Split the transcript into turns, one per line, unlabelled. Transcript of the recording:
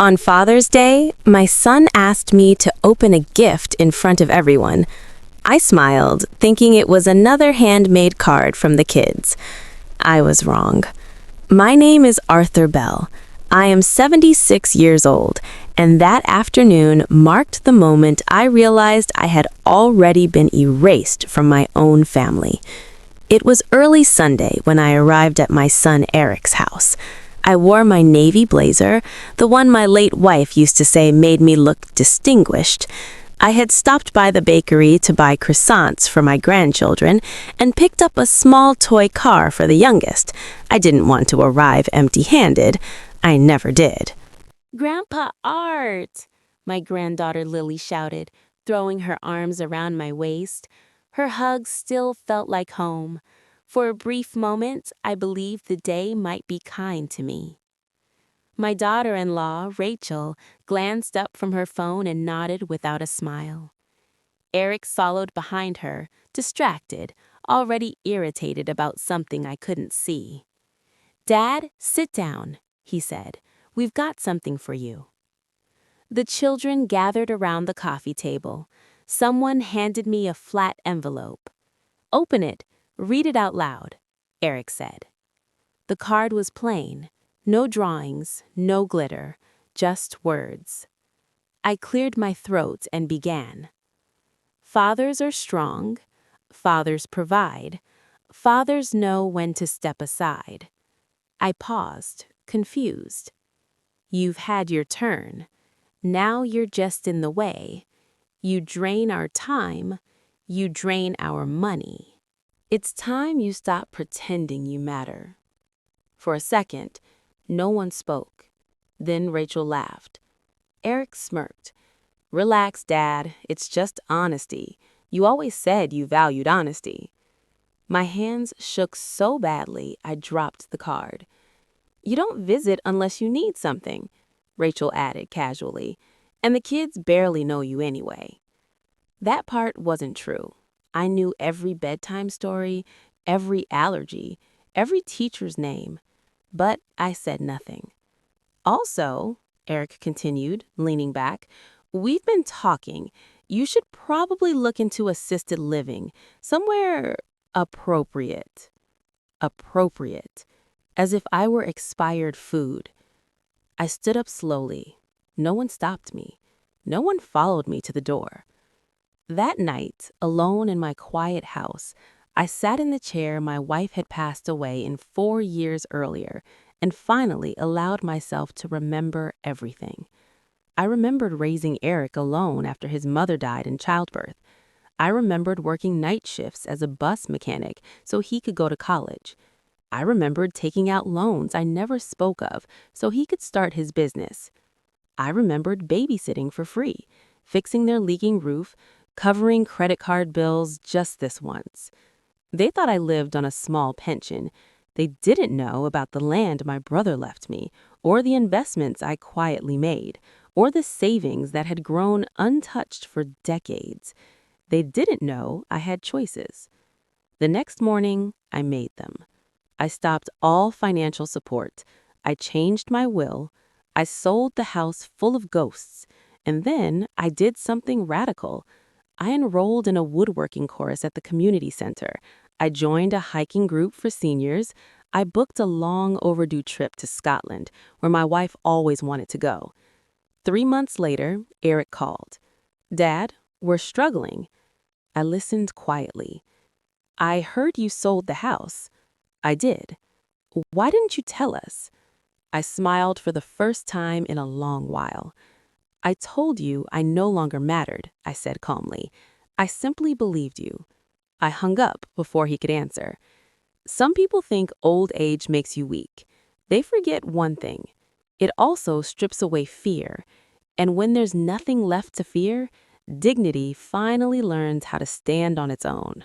On Father's Day, my son asked me to open a gift in front of everyone. I smiled, thinking it was another handmade card from the kids. I was wrong. My name is Arthur Bell. I am 76 years old, and that afternoon marked the moment I realized I had already been erased from my own family. It was early Sunday when I arrived at my son Eric's house. I wore my navy blazer, the one my late wife used to say made me look distinguished. I had stopped by the bakery to buy croissants for my grandchildren and picked up a small toy car for the youngest. I didn't want to arrive empty-handed. I never did. "Grandpa Art!" my granddaughter Lily shouted, throwing her arms around my waist. Her hug still felt like home. For a brief moment, I believed the day might be kind to me. My daughter-in-law, Rachel, glanced up from her phone and nodded without a smile. Eric followed behind her, distracted, already irritated about something I couldn't see. "Dad, sit down," he said. "We've got something for you." The children gathered around the coffee table. Someone handed me a flat envelope. "Open it. Read it out loud," Eric said. The card was plain. No drawings, no glitter, just words. I cleared my throat and began. "Fathers are strong. Fathers provide. Fathers know when to step aside." I paused, confused. "You've had your turn. Now you're just in the way. You drain our time. You drain our money. It's time you stop pretending you matter." For a second, no one spoke. Then Rachel laughed. Eric smirked. "Relax, Dad. It's just honesty. You always said you valued honesty." My hands shook so badly I dropped the card. "You don't visit unless you need something," Rachel added casually, "and the kids barely know you anyway." That part wasn't true. I knew every bedtime story, every allergy, every teacher's name, but I said nothing. "Also," Eric continued, leaning back, "we've been talking. You should probably look into assisted living, somewhere appropriate." Appropriate. As if I were expired food. I stood up slowly. No one stopped me. No one followed me to the door. That night, alone in my quiet house, I sat in the chair my wife had passed away in 4 years earlier and finally allowed myself to remember everything. I remembered raising Eric alone after his mother died in childbirth. I remembered working night shifts as a bus mechanic so he could go to college. I remembered taking out loans I never spoke of so he could start his business. I remembered babysitting for free, fixing their leaking roof, covering credit card bills just this once. They thought I lived on a small pension. They didn't know about the land my brother left me, or the investments I quietly made, or the savings that had grown untouched for decades. They didn't know I had choices. The next morning, I made them. I stopped all financial support. I changed my will. I sold the house full of ghosts. And then I did something radical. I enrolled in a woodworking course at the community center. I joined a hiking group for seniors. I booked a long overdue trip to Scotland, where my wife always wanted to go. 3 months later, Eric called. "Dad, we're struggling." I listened quietly. "I heard you sold the house." "I did." "Why didn't you tell us?" I smiled for the first time in a long while. "I told you I no longer mattered," I said calmly. "I simply believed you." I hung up before he could answer. Some people think old age makes you weak. They forget one thing. It also strips away fear. And when there's nothing left to fear, dignity finally learns how to stand on its own.